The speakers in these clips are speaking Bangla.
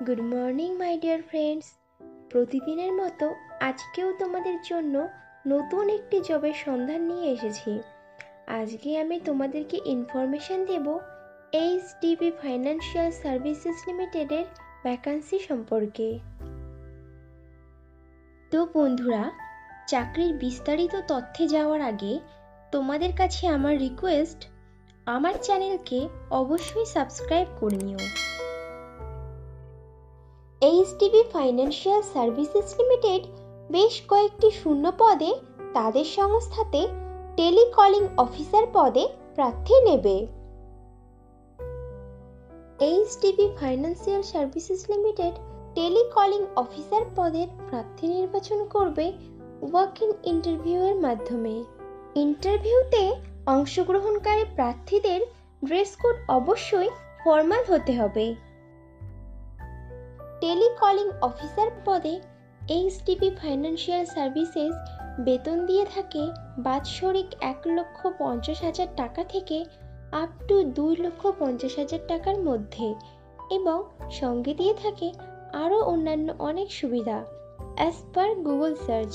Good morning my dear friends. প্রতিদিনের মতো আজকেও তোমাদের জন্য নতুন একটি জবের সন্ধান নিয়ে এসেছি। আজকে আমি তোমাদেরকে ইনফরমেশান দেব এইচডিবি ফাইন্যান্সিয়াল সার্ভিসেস লিমিটেডের ভ্যাকান্সি সম্পর্কে। তো বন্ধুরা, চাকরির বিস্তারিত তথ্যে যাওয়ার আগে তোমাদের কাছে আমার রিকোয়েস্ট, আমার চ্যানেলকে অবশ্যই সাবস্ক্রাইব করে নিও। এইচডিবি ফাইন্যান্সিয়াল সার্ভিসেস লিমিটেড বেশ কয়েকটি শূন্য পদে তাদের সংস্থাতে টেলিকলিং অফিসার পদে প্রার্থী নেবে। HDB financial services limited telecalling officer পদের প্রার্থী নির্বাচন করবে ওয়াক ইন ইন্টারভিউয়ের মাধ্যমে। ইন্টারভিউতে অংশগ্রহণকারী প্রার্থীদের ড্রেস কোড অবশ্যই ফর্মাল হতে হবে। টেলিকলিং অফিসার পদে এইচডিবি ফাইন্যান্সিয়াল সার্ভিসেস বেতন দিয়ে থাকে বাৎসরিক 1,50,000 টাকা থেকে আপ টু 2,50,000 টাকার মধ্যে, এবং সঙ্গে দিয়ে থাকে আরও অন্যান্য অনেক সুবিধা as per Google search.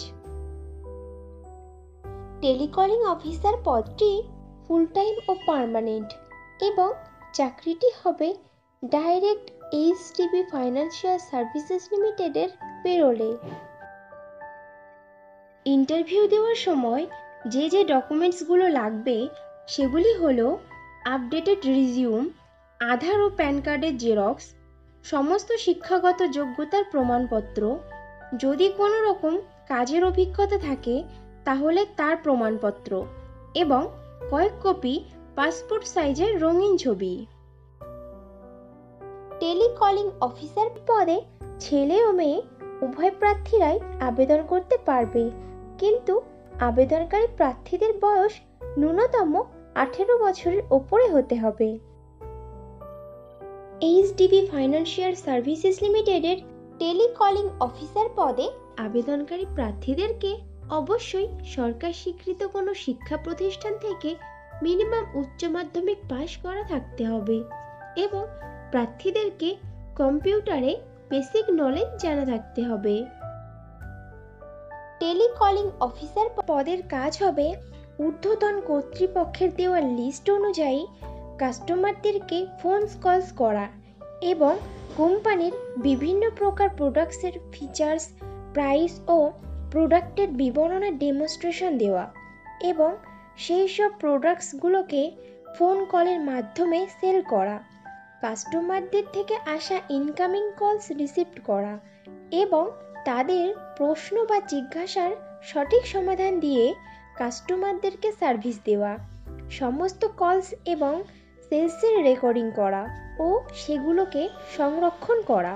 Telecalling officer পদটি ফুল টাইম ও পার্মানেন্ট, এবং চাকরিটি হবে ডাইরেক্ট এইচডিবি ফাইন্যান্সিয়াল সার্ভিসেস লিমিটেডের পেরোলে। ইন্টারভিউ দেওয়ার সময় যে যে ডকুমেন্টসগুলো লাগবে সেগুলি হলো আপডেটেড রিজিউম, আধার ও প্যান কার্ডের জেরক্স, সমস্ত শিক্ষাগত যোগ্যতার প্রমাণপত্র, যদি কোনো রকম কাজের অভিজ্ঞতা থাকে তাহলে তার প্রমাণপত্র, এবং কয়েক কপি পাসপোর্ট সাইজের রঙিন ছবি। টেলিকলিং অফিসার পদে ছেলে ও মেয়ে উভয় প্রার্থীরাই আবেদন করতে পারবে, কিন্তু আবেদনকারী প্রার্থীদের বয়স ন্যূনতম 18 বছরের ওপরে হতে হবে। এইচডিবি ফাইন্যান্সিয়াল সার্ভিসেস লিমিটেডের টেলিকলিং অফিসার পদে আবেদনকারী প্রার্থীদেরকে অবশ্যই সরকার স্বীকৃত কোনো শিক্ষা প্রতিষ্ঠান থেকে মিনিমাম উচ্চ মাধ্যমিক পাশ করা থাকতে হবে, এবং প্রার্থীদেরকে কম্পিউটারে বেসিক নলেজ জানা থাকতে হবে। টেলিকলিং অফিসার পদের কাজ হবে ঊর্ধ্বতন কর্তৃপক্ষের দেওয়া লিস্ট অনুযায়ী কাস্টমারদেরকে ফোন কলস করা, এবং কোম্পানির বিভিন্ন প্রকার প্রোডাক্টসের ফিচার্স, প্রাইস ও প্রোডাক্টের বিবরণে ডেমনস্ট্রেশন দেওয়া, এবং সেই সব প্রোডাক্টসগুলোকে ফোন কলের মাধ্যমে সেল করা, কাস্টমারদের থেকে আসা ইনকামিং কলস রিসিভ করা, এবং তাদের প্রশ্ন বা জিজ্ঞাসার সঠিক সমাধান দিয়ে কাস্টমারদেরকে সার্ভিস দেওয়া, সমস্ত কলস এবং সেলসের রেকর্ডিং করা ও সেগুলোকে সংরক্ষণ করা।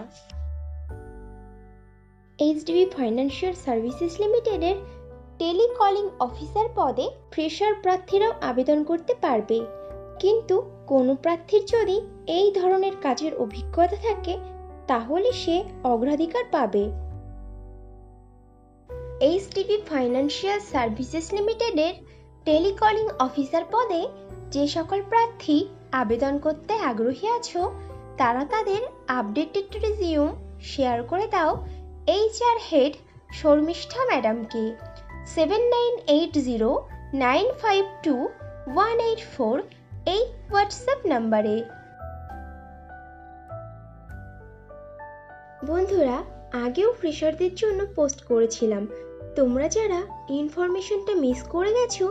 এইচডিবি ফাইন্যান্সিয়াল সার্ভিসেস লিমিটেডের টেলিকলিং অফিসার পদে ফ্রেশার প্রার্থীরাও আবেদন করতে পারবে, কিন্তু কোনো প্রার্থীর যদি এই ধরনের কাজের অভিজ্ঞতা থাকে তাহলে সে অগ্রাধিকার পাবে। এইচডিবি ফাইন্যান্সিয়াল সার্ভিসেস লিমিটেডের টেলিকলিং অফিসার পদে যে সকল প্রার্থী আবেদন করতে আগ্রহী আছো তারা তাদের আপডেটেড রিজিউম শেয়ার করে দাও HR হেড শর্মিষ্ঠা ম্যাডামকে 7980952184 এই হোয়াটসঅ্যাপ নাম্বারে। বন্ধুরা, আগেও ফ্রেশারদের জন্য পোস্ট করেছিলাম, তোমরা যারা ইনফরমেশনটা মিস করে গেছো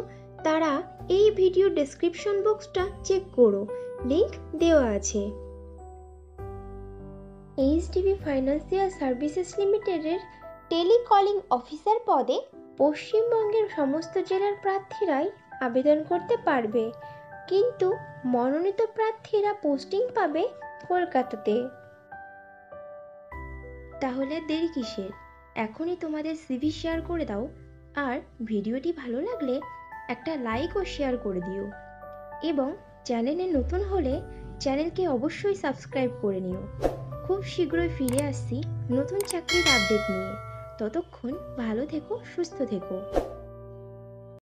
তারা এই ভিডিও ডেসক্রিপশন বক্সটা চেক করো, লিংক দেওয়া আছে। এইচডিবি ফাইন্যান্সিয়াল সার্ভিসেস লিমিটেডের টেলিকলিং অফিসার পদে পশ্চিমবঙ্গের সমস্ত জেলার প্রার্থীরাই আবেদন করতে পারবে, কিন্তু মনোনীত প্রার্থীরা পোস্টিং পাবে কলকাতাতে। তাহলে দেরি কিসের? এখনই তোমাদের সিভি শেয়ার করে দাও, আর ভিডিওটি ভালো লাগলে একটা লাইক ও শেয়ার করে দিও, এবং চ্যানেলে নতুন হলে চ্যানেলকে অবশ্যই সাবস্ক্রাইব করে নিও। খুব শীঘ্রই ফিরে আসছি নতুন চাকরির আপডেট নিয়ে। ততক্ষণ ভালো থেকো, সুস্থ থেকো।